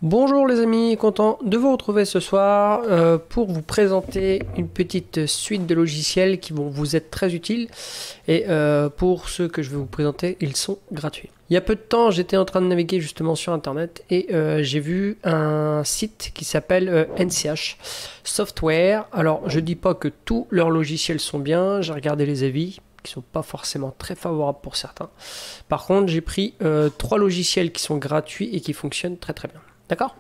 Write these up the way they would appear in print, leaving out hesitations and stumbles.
Bonjour les amis, content de vous retrouver ce soir pour vous présenter une petite suite de logiciels qui vont vous être très utiles et pour ceux que je vais vous présenter, ils sont gratuits. Il y a peu de temps, j'étais en train de naviguer justement sur internet et j'ai vu un site qui s'appelle NCH Software. Alors je dis pas que tous leurs logiciels sont bien, j'ai regardé les avis qui sont pas forcément très favorables pour certains. Par contre, j'ai pris 3 logiciels qui sont gratuits et qui fonctionnent très très bien. D'accord?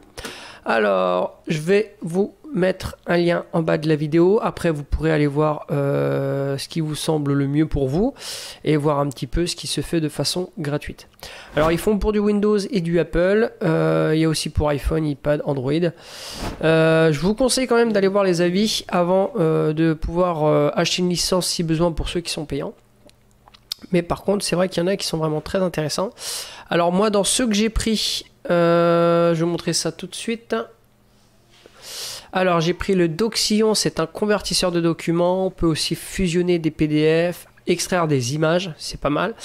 Alors, je vais vous mettre un lien en bas de la vidéo. Après, vous pourrez aller voir ce qui vous semble le mieux pour vous et voir un petit peu ce qui se fait de façon gratuite. Alors, ils font pour du Windows et du Apple. Il y a aussi pour iPhone, iPad, Android. Je vous conseille quand même d'aller voir les avis avant de pouvoir acheter une licence si besoin pour ceux qui sont payants. Mais par contre, c'est vrai qu'il y en a qui sont vraiment très intéressants. Alors moi, dans ceux que j'ai pris, je vais vous montrer ça tout de suite. Alors j'ai pris le Doxion, c'est un convertisseur de documents. On peut aussi fusionner des PDF, extraire des images, c'est pas mal.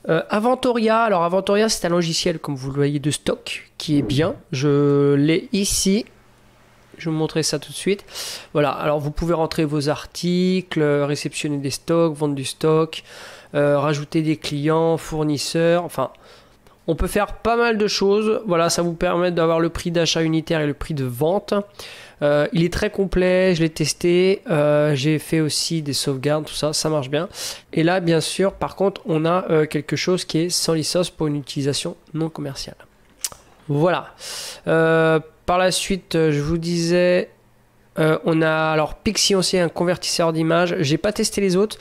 Avantoria, alors Avantoria c'est un logiciel comme vous le voyez de stock qui est bien. Je l'ai ici. Je vais vous montrer ça tout de suite. Voilà, alors vous pouvez rentrer vos articles, réceptionner des stocks, vendre du stock, rajouter des clients, fournisseurs, enfin, on peut faire pas mal de choses. Voilà, ça vous permet d'avoir le prix d'achat unitaire et le prix de vente. Il est très complet, je l'ai testé, j'ai fait aussi des sauvegardes, tout ça, ça marche bien. Et là, bien sûr, par contre, on a quelque chose qui est sans licence pour une utilisation non commerciale. Voilà. Par la suite, je vous disais, on a alors Pixie aussi, un convertisseur d'images. J'ai pas testé les autres.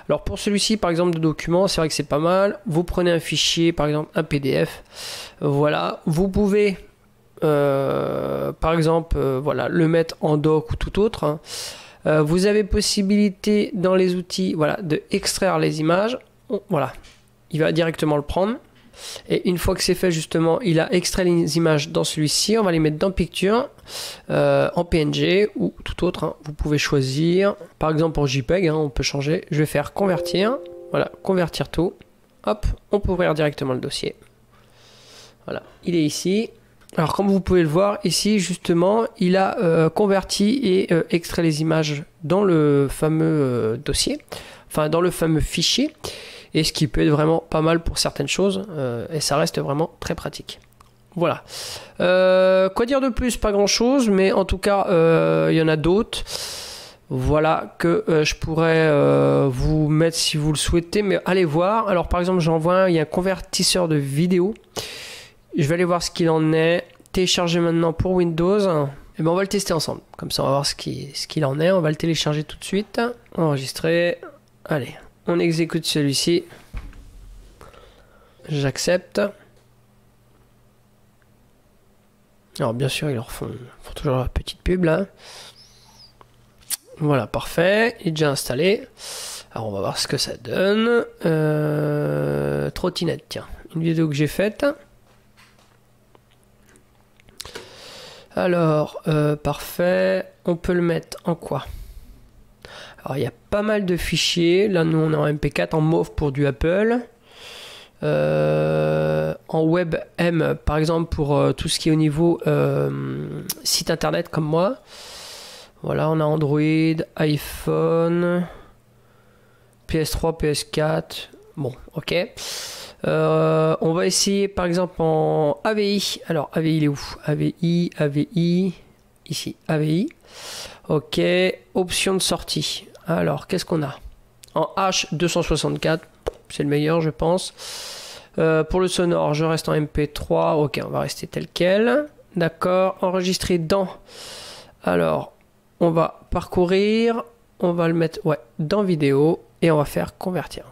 Alors pour celui-ci, par exemple, de documents, c'est vrai que c'est pas mal. Vous prenez un fichier, par exemple un PDF. Voilà. Vous pouvez, par exemple, voilà, le mettre en doc ou tout autre. Hein. Vous avez possibilité dans les outils, voilà, de extraire les images. Voilà. Il va directement le prendre. Et une fois que c'est fait, justement, il a extrait les images dans celui-ci. On va les mettre dans Picture, en PNG ou tout autre. Hein. Vous pouvez choisir, par exemple en JPEG, hein, on peut changer. Je vais faire convertir. Voilà, convertir tout. Hop, on peut ouvrir directement le dossier. Voilà, il est ici. Alors, comme vous pouvez le voir, ici, justement, il a converti et extrait les images dans le fameux dossier, enfin, dans le fameux fichier. Et ce qui peut être vraiment pas mal pour certaines choses, et ça reste vraiment très pratique. Voilà. Quoi dire de plus? Pas grand chose, mais en tout cas, il y en a d'autres. Voilà, que je pourrais vous mettre si vous le souhaitez, mais allez voir. Alors par exemple, j'en vois un, il y a un convertisseur de vidéo. Je vais aller voir ce qu'il en est. Télécharger maintenant pour Windows. Et ben on va le tester ensemble. Comme ça, on va voir ce qu'il en est. On va le télécharger tout de suite. Enregistrer. Allez. On exécute celui-ci. J'accepte. Alors bien sûr, ils leur font toujours la petite pub là. Voilà, parfait. Il est déjà installé. Alors on va voir ce que ça donne. Trottinette, tiens. Une vidéo que j'ai faite. Alors, parfait. On peut le mettre en quoi ? Alors il y a pas mal de fichiers. Là nous on est en MP4 en mauve pour du Apple. En WebM par exemple pour tout ce qui est au niveau site internet comme moi. Voilà, on a Android, iPhone, PS3, PS4. Bon, ok. On va essayer par exemple en AVI. Alors AVI il est où? AVI. Ici, AVI. Ok, option de sortie. Alors, qu'est-ce qu'on a? En H264, c'est le meilleur, je pense. Pour le sonore, je reste en MP3. Ok, on va rester tel quel. D'accord, enregistrer dans. Alors, on va parcourir. On va le mettre dans vidéo. Et on va faire convertir.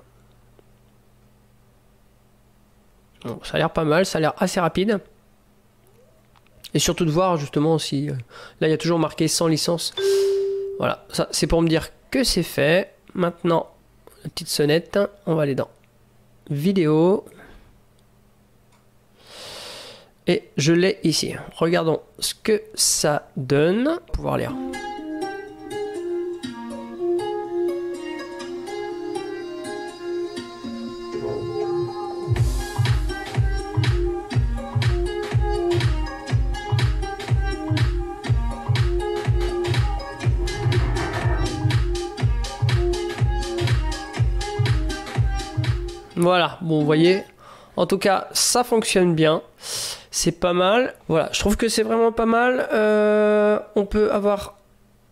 Bon, ça a l'air pas mal, ça a l'air assez rapide. Et surtout de voir justement si... là, il y a toujours marqué sans licence. Voilà, ça c'est pour me dire que c'est fait. Maintenant, la petite sonnette, on va aller dans vidéo. Et je l'ai ici. Regardons ce que ça donne. On va pouvoir lire. Voilà, bon, vous voyez. En tout cas, ça fonctionne bien. C'est pas mal. Voilà, je trouve que c'est vraiment pas mal. On peut avoir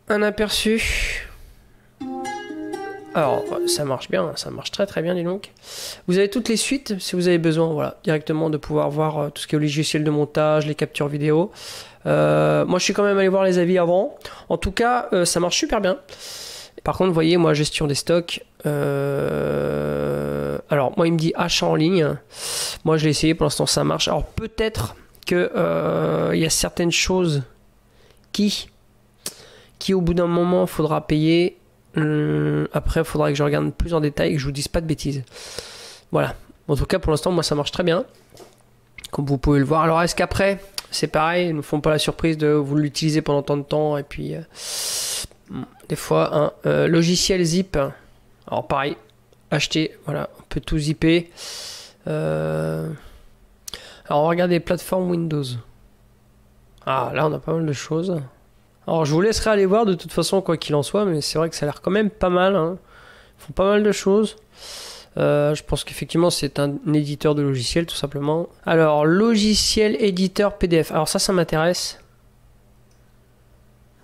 un aperçu. Alors, ça marche bien, ça marche très très bien, dis donc. Vous avez toutes les suites si vous avez besoin, voilà, directement de pouvoir voir tout ce qui est logiciel de montage, les captures vidéo. Moi, je suis quand même allé voir les avis avant. En tout cas, ça marche super bien. Par contre, vous voyez, moi, gestion des stocks. Alors, moi, il me dit achat en ligne. Moi, je l'ai essayé, pour l'instant, ça marche. Alors, peut-être que il y a certaines choses qui au bout d'un moment, faudra payer. Après, il faudra que je regarde plus en détail et que je vous dise pas de bêtises. Voilà. En tout cas, pour l'instant, moi, ça marche très bien. Comme vous pouvez le voir. Alors, est-ce qu'après, c'est pareil, ils ne font pas la surprise de vous l'utiliser pendant tant de temps et puis des fois, un logiciel zip. Alors, pareil, acheter. Voilà, on peut tout zipper. Alors, on va regarder plateforme Windows. Ah, là, on a pas mal de choses. Alors je vous laisserai aller voir de toute façon quoi qu'il en soit, mais c'est vrai que ça a l'air quand même pas mal. Hein. Ils font pas mal de choses. Je pense qu'effectivement c'est un éditeur de logiciels tout simplement. Alors logiciel éditeur PDF. Alors ça m'intéresse.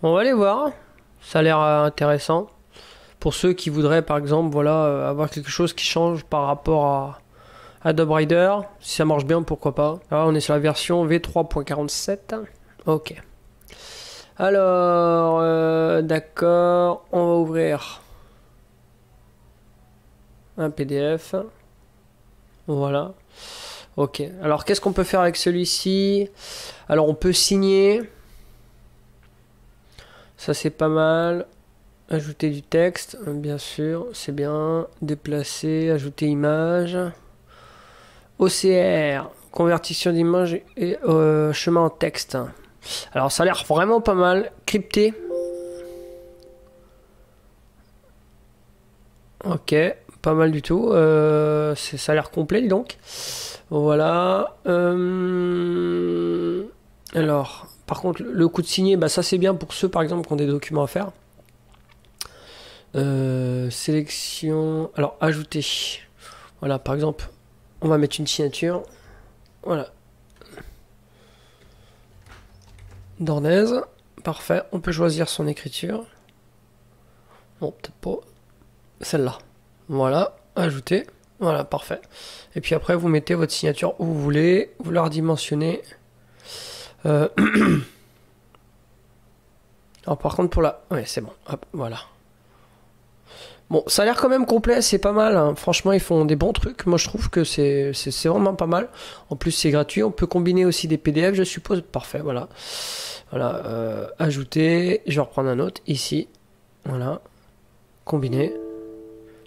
On va aller voir. Ça a l'air intéressant. Pour ceux qui voudraient par exemple voilà, avoir quelque chose qui change par rapport à Adobe Reader. Si ça marche bien pourquoi pas. Alors on est sur la version V3.47. Ok. Alors, d'accord, on va ouvrir un PDF. Voilà. Ok. Alors, qu'est-ce qu'on peut faire avec celui-ci? Alors, on peut signer. Ça, c'est pas mal. Ajouter du texte, bien sûr, c'est bien. Déplacer, ajouter image. OCR, convertition d'image et chemin en texte. Alors ça a l'air vraiment pas mal. Crypté. Ok, pas mal du tout. Ça a l'air complet donc. Voilà. Alors, par contre, le coup de signer, bah, ça c'est bien pour ceux par exemple qui ont des documents à faire. Sélection. Alors, ajouter. Voilà, par exemple, on va mettre une signature. Voilà. Dornaise, parfait, on peut choisir son écriture. Bon, peut-être pas celle-là. Voilà, ajouter. Voilà, parfait. Et puis après, vous mettez votre signature où vous voulez. Vous la redimensionnez. Alors par contre, pour la... Ouais, c'est bon. Hop, voilà. Bon, ça a l'air quand même complet, c'est pas mal. Hein. Franchement, ils font des bons trucs. Moi, je trouve que c'est vraiment pas mal. En plus, c'est gratuit. On peut combiner aussi des PDF, je suppose. Parfait, voilà. Voilà, ajouter. Je vais reprendre un autre ici. Voilà. Combiner.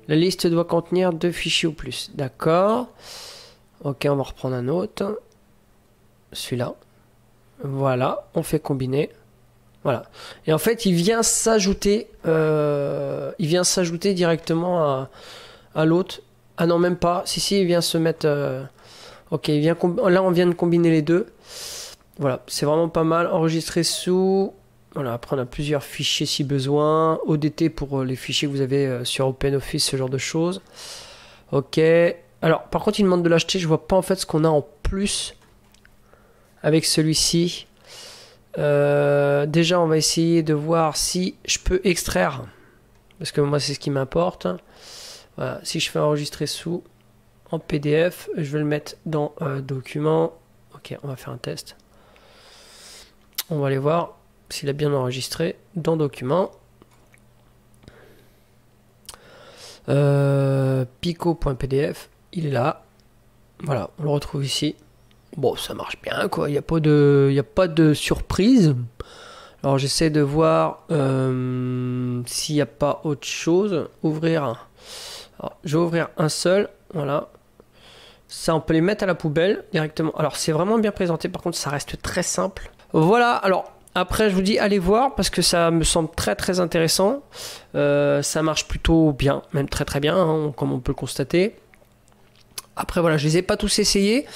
La liste doit contenir 2 fichiers ou plus. D'accord. Ok, on va reprendre un autre. Celui-là. Voilà, on fait combiner. Voilà. Et en fait, il vient s'ajouter directement à l'autre. Ah non, même pas. Si, il vient se mettre... Ok, là, on vient de combiner les deux. Voilà, c'est vraiment pas mal. Enregistrer sous... Voilà, après, on a plusieurs fichiers si besoin. ODT pour les fichiers que vous avez sur OpenOffice, ce genre de choses. Ok. Alors, par contre, il demande de l'acheter. Je vois pas en fait ce qu'on a en plus avec celui-ci. Déjà on va essayer de voir si je peux extraire parce que moi c'est ce qui m'importe. Voilà, si je fais enregistrer sous en PDF, je vais le mettre dans document. Ok, on va faire un test. On va aller voir s'il a bien enregistré dans document. Pico.pdf, il est là. Voilà, on le retrouve ici. Bon, ça marche bien, quoi. Il n'y a pas de surprise. Alors, j'essaie de voir s'il n'y a pas autre chose. Ouvrir. Alors, je vais ouvrir un seul. Voilà. Ça, on peut les mettre à la poubelle directement. Alors, c'est vraiment bien présenté. Par contre, ça reste très simple. Voilà. Alors, après, je vous dis, allez voir parce que ça me semble très, très intéressant. Ça marche plutôt bien, même très, très bien, hein, comme on peut le constater. Après voilà, je les ai pas tous essayés,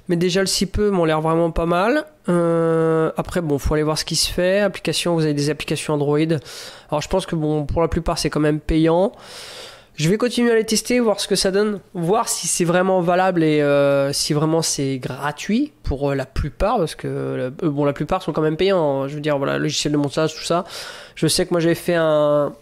mais déjà le si peu m'ont l'air vraiment pas mal. Après bon, faut aller voir ce qui se fait. Application, vous avez des applications Android. Alors je pense que bon, pour la plupart c'est quand même payant. Je vais continuer à les tester, voir ce que ça donne, voir si c'est vraiment valable et si vraiment c'est gratuit pour la plupart, parce que bon, la plupart sont quand même payants. Je veux dire, voilà, logiciel de montage, tout ça. Je sais que moi j'avais fait un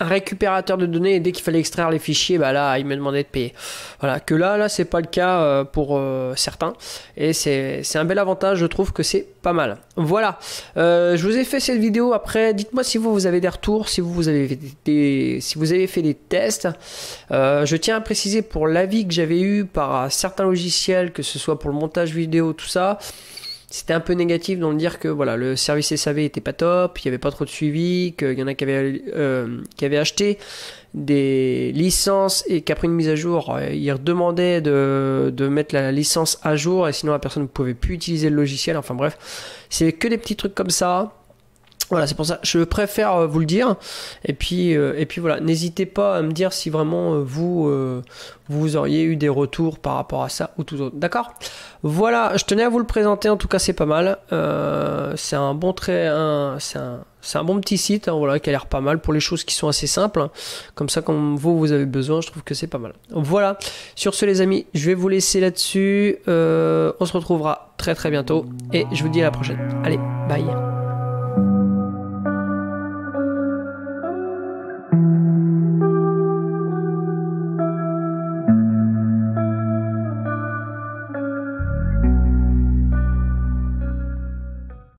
récupérateur de données et dès qu'il fallait extraire les fichiers, bah là il me demandait de payer. Voilà, que là c'est pas le cas pour certains et c'est un bel avantage, je trouve que c'est pas mal. Voilà, je vous ai fait cette vidéo. Après, dites-moi si vous avez des retours, si vous avez fait des tests. Je tiens à préciser pour l'avis que j'avais eu par certains logiciels, que ce soit pour le montage vidéo, tout ça. C'était un peu négatif dans le dire que voilà, le service SAV était pas top, il n'y avait pas trop de suivi, qu'il y en a qui avaient acheté des licences et qu'après une mise à jour, ils demandaient de mettre la licence à jour et sinon la personne ne pouvait plus utiliser le logiciel. Enfin bref, c'est que des petits trucs comme ça. Voilà, c'est pour ça, je préfère vous le dire. Et puis voilà, n'hésitez pas à me dire si vraiment vous auriez eu des retours par rapport à ça ou tout autre. D'accord? Voilà, je tenais à vous le présenter. En tout cas, c'est pas mal. C'est un bon c'est un bon petit site, hein, voilà, qui a l'air pas mal pour les choses qui sont assez simples. Comme ça, quand vous avez besoin, je trouve que c'est pas mal. Voilà. Sur ce, les amis, je vais vous laisser là-dessus. On se retrouvera très bientôt et je vous dis à la prochaine. Allez, bye.